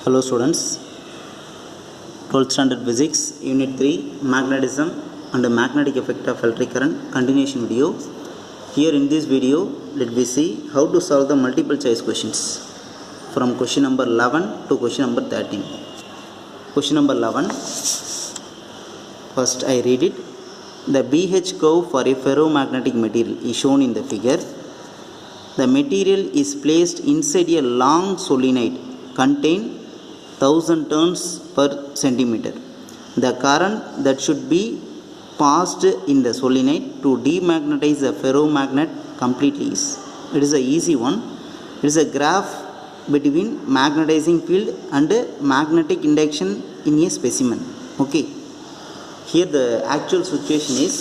Hello students, 12th standard physics, unit 3, magnetism and magnetic effect of electric current, continuation video. Here in this video, let me see how to solve the multiple choice questions from question number 11 to question number 13. Question number 11, first I read it. The BH curve for a ferromagnetic material is shown in the figure. The material is placed inside a long solenoid contain 1000 turns per centimeter. The current that should be passed in the solenoid to demagnetize the ferromagnet completely is. It is an easy one. It is a graph between magnetizing field and magnetic induction in a specimen. Okay. Here the actual situation is,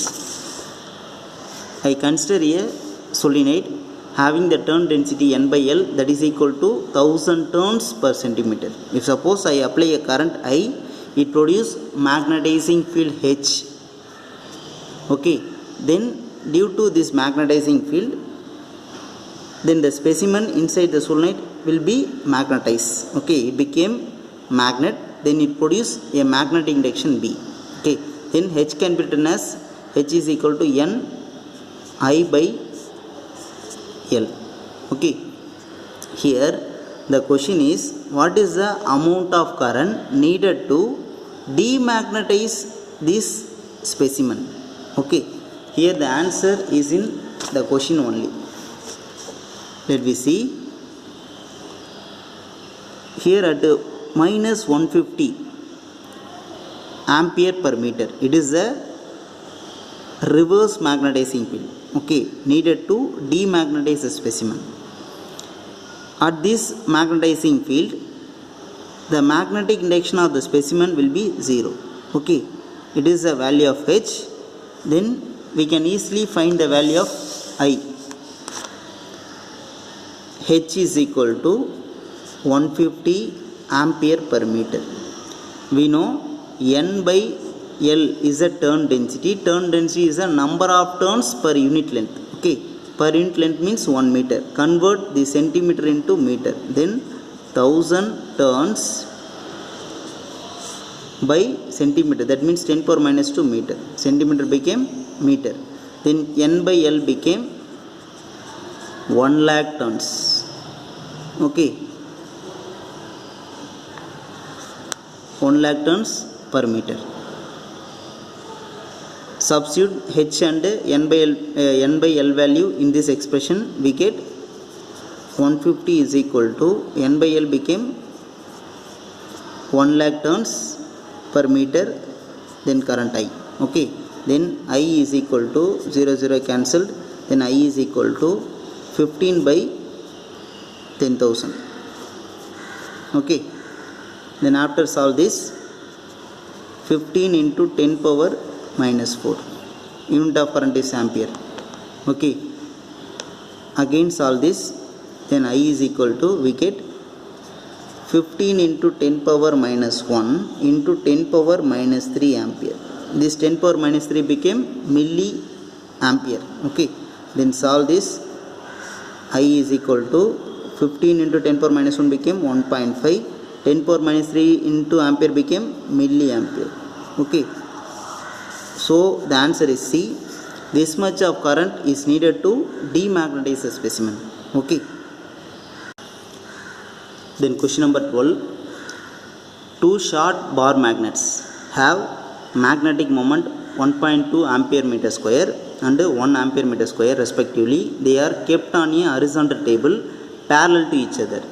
I consider a solenoid having the turn density n by L that is equal to 1000 turns per centimeter. If suppose I apply a current I, it produces magnetizing field H. Okay, then due to this magnetizing field, then the specimen inside the solenoid will be magnetized. Okay, it became magnet, then it produces a magnetic induction B. Okay, then H can be written as H is equal to N I by L. Okay, here the question is, what is the amount of current needed to demagnetize this specimen? Okay, here the answer is in the question only. Let me see. Here at minus 150 ampere per meter, it is a reverse magnetizing field. Okay, needed to demagnetize the specimen. At this magnetizing field, the magnetic induction of the specimen will be 0. Okay, it is the value of H. Then we can easily find the value of I. H is equal to 150 ampere per meter. We know N by L is a turn density. Turn density is a number of turns per unit length. Okay, per unit length means 1 meter. Convert the centimeter into meter. Then 1000 turns by centimeter. That means 10 power minus 2 meter. Centimeter became meter. Then N by L became 1 lakh turns. Okay, 1 lakh turns per meter. Substitute H and N by L value in this expression, we get 150 is equal to N by L became 1 lakh turns per meter, then current I. Okay, then I is equal to 0 cancelled, then I is equal to 15 by 10,000. Okay, then after solve this, 15 into 10 power minus 4. Unit of current is ampere. Okay, again solve this, then I is equal to, we get 15 into 10 power minus 1 into 10 power minus 3 ampere. This 10 power minus 3 became milli ampere. Okay, then solve this, I is equal to 15 into 10 power minus 1 became 1.5. 10 power minus 3 into ampere became milliampere. Okay, so the answer is C. This much of current is needed to demagnetize the specimen. Okay. Then question number 12. Two short bar magnets have magnetic moment 1.2 ampere meter square and 1 ampere meter square respectively. They are kept on a horizontal table parallel to each other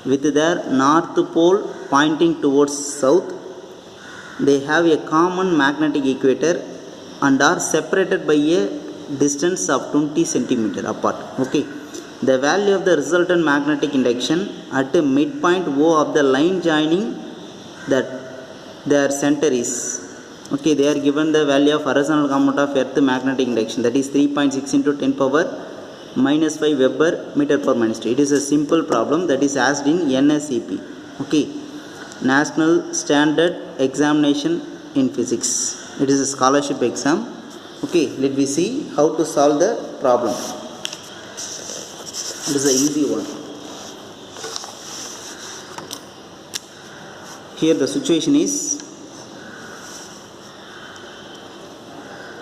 with their north pole pointing towards south. They have a common magnetic equator and are separated by a distance of 20 centimeter apart. Okay, the value of the resultant magnetic induction at a midpoint O of the line joining that their center is. Okay, they are given the value of horizontal component of earth magnetic induction, that is 3.6 into 10 power minus 5 Weber meter per minus 2. It is a simple problem that is asked in NSEP. Okay, National Standard Examination in Physics. It is a scholarship exam. Okay, let me see how to solve the problem. It is an easy one. here the situation is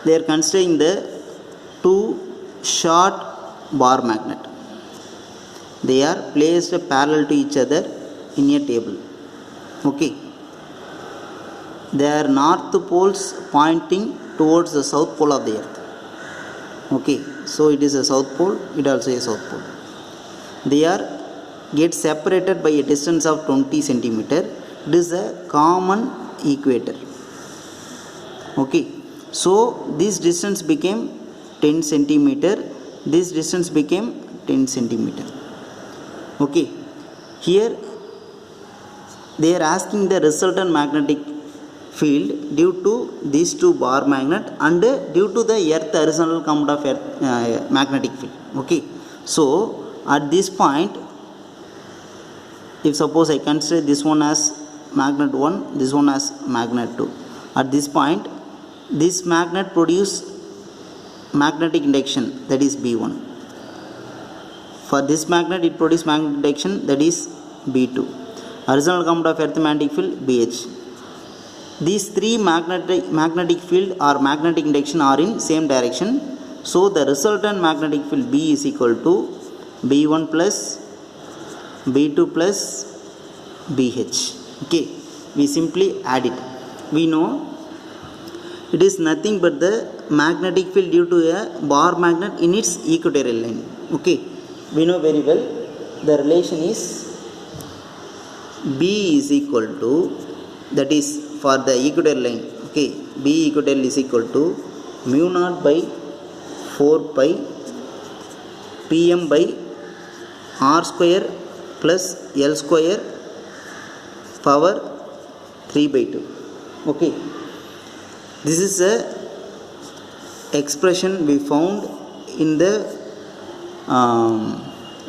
they are considering the two short bar magnet. They are placed parallel to each other in a table. Okay. Their north poles pointing towards the south pole of the earth. Okay. So it is a south pole, it also a south pole. They are get separated by a distance of 20 centimeter. It is a common equator. Okay. So this distance became 10 centimeter. This distance became 10 centimeter. Okay. Here they are asking the resultant magnetic field due to these two bar magnet and due to the earth horizontal component of earth magnetic field. Okay. So at this point, if suppose I consider this one as magnet 1, this one as magnet 2. At this point, this magnet produce magnetic induction, that is B1. For this magnet it produces magnetic induction, that is B2. Horizontal component of earth magnetic field, BH. These three magnetic field or magnetic induction are in same direction. So the resultant magnetic field B is equal to B1 plus B2 plus BH. Okay, we simply add it. We know it is nothing but the magnetic field due to a bar magnet in its equatorial line. Okay, we know very well the relation is B is equal to, that is for the equatorial line. Okay, B equatorial is equal to mu naught by 4 pi Pm by R square plus L square power 3 by 2. Okay, this is a expression we found in the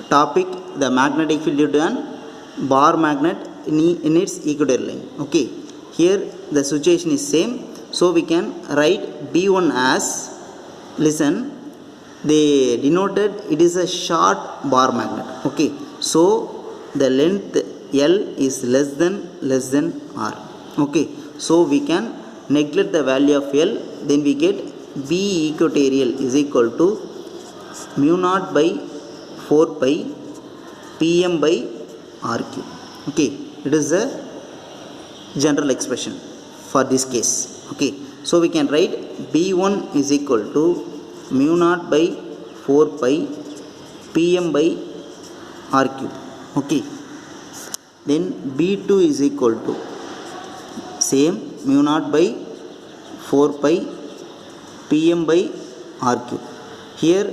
topic the magnetic field due to an bar magnet in its equatorial line. Okay, here the situation is same, so we can write B1 as, listen, they denoted it is a short bar magnet. Okay, so the length L is less than R. Okay, so we can neglect the value of L, then we get B equatorial is equal to mu naught by 4 pi Pm by R cube. Okay, it is a general expression for this case. Okay, so we can write B1 is equal to mu naught by 4 pi Pm by R cube. Okay, then B2 is equal to same mu naught by 4 pi Pm by R cube. Here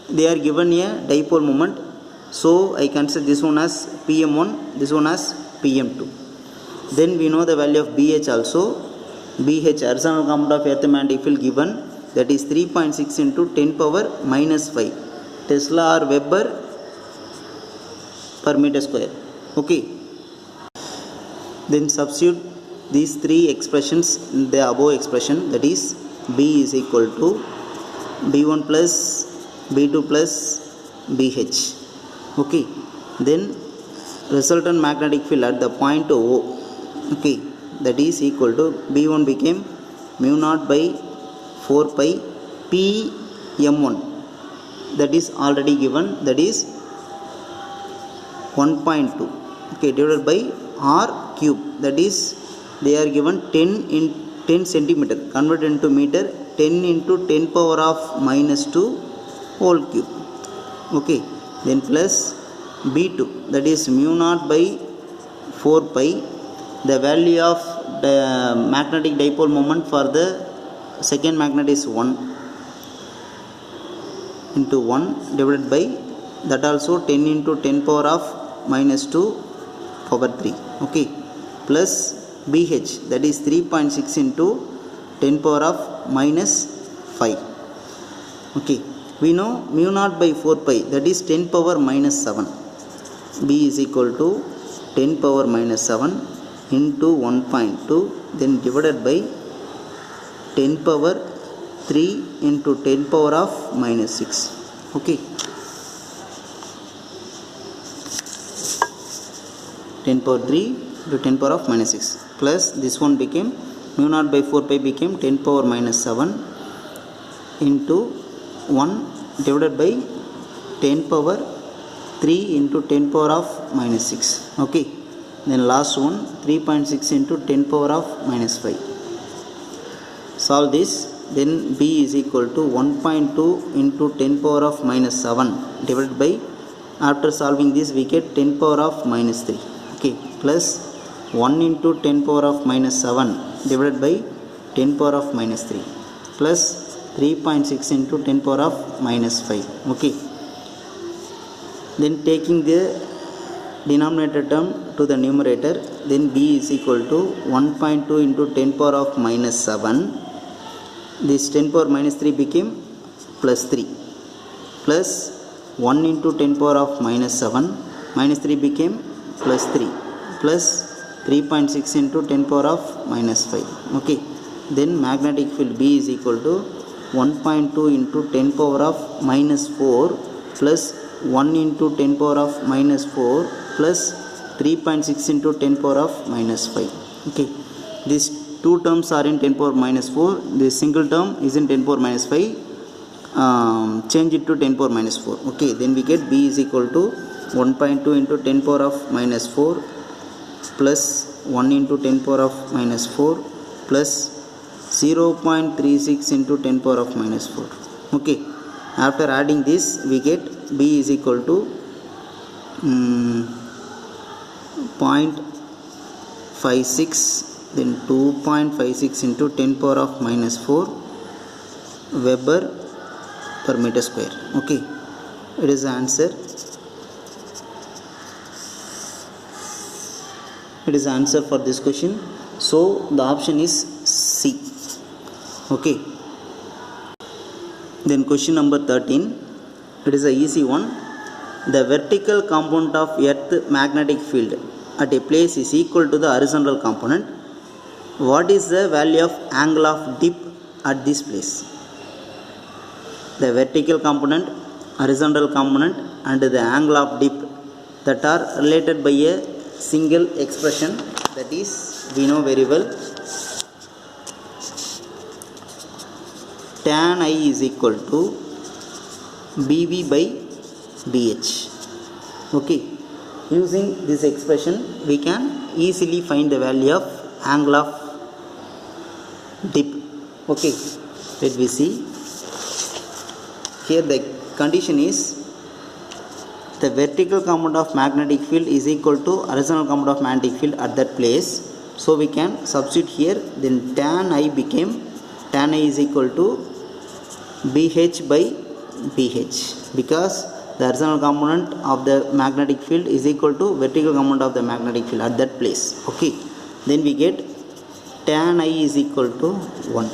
they are given a dipole moment, so I consider this one as Pm1, this one as Pm2. Then we know the value of BH also. BH, horizontal component of earth magnetic field, given, that is 3.6 into 10 power minus 5 Tesla or Weber per meter square. Okay, then substitute these three expressions in the above expression, that is B is equal to B1 plus B2 plus BH. Okay, then resultant magnetic field at the point O. Okay, that is equal to B1 became mu naught by 4 pi Pm1, that is already given, that is 1.2. Okay, divided by R cube, that is they are given 10 centimeter, converted into meter, 10 into 10 power of minus 2 whole cube. Okay, then plus B2, that is mu naught by 4 pi, the value of the magnetic dipole moment for the second magnet is 1 into 1 divided by that also 10 into 10 power of minus 2 power 3. Okay, plus BH, that is 3.6 into 10 power of minus 5. Okay, we know mu naught by 4 pi, that is 10 power minus 7. B is equal to 10 power minus 7 into 1.2, then divided by 10 power 3 into 10 power of minus 6. Okay, 10 power 3 to 10 power of minus 6 plus this one became mu naught by 4 pi became 10 power minus 7 into 1 divided by 10 power 3 into 10 power of minus 6. Okay, then last one 3.6 into 10 power of minus 5. Solve this, then b is equal to 1.2 into 10 power of minus 7 divided by, after solving this we get 10 power of minus 3. Okay, plus 1 into 10 power of minus 7 divided by 10 power of minus 3 plus 3.6 into 10 power of minus 5. Okay, then taking the denominator term to the numerator, then b is equal to 1.2 into 10 power of minus 7. This 10 power minus 3 became plus 3 plus 1 into 10 power of minus 7 minus 3 became plus 3 plus 3.6 into 10 power of minus 5. Okay, then magnetic field b is equal to 1.2 into 10 power of minus 4 plus 1 into 10 power of minus 4 plus 3.6 into 10 power of minus 5. Okay, these two terms are in 10 power minus 4. This single term is in 10 power minus 5. Change it to 10 power minus 4. Okay, then we get b is equal to 1.2 into 10 power of minus 4 plus 1 into 10 power of minus 4 plus 0.36 into 10 power of minus 4. Okay, after adding this we get b is equal to 0.56, then 2.56 into 10 power of minus 4 Weber per meter square. Okay, it is the answer. It is the answer for this question. So the option is C. Okay, then question number 13. It is a easy one. The vertical component of earth magnetic field at a place is equal to the horizontal component. What is the value of angle of dip at this place? The vertical component, horizontal component and the angle of dip that are related by a single expression, that is we know very well, tan I is equal to bv by bh. Okay, using this expression we can easily find the value of angle of dip. Okay, let me see. Here the condition is the vertical component of magnetic field is equal to horizontal component of magnetic field at that place. So we can substitute here, then tan I is equal to bh by bh, because the horizontal component of the magnetic field is equal to vertical component of the magnetic field at that place. Okay, then we get tan I is equal to 1.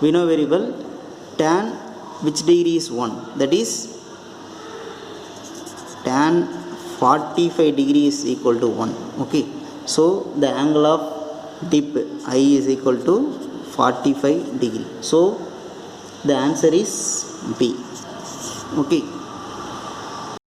We know very well tan which degree is 1, that is tan 45 degree is equal to 1. Okay, so the angle of dip I is equal to 45 degree. So the answer is B. Okay.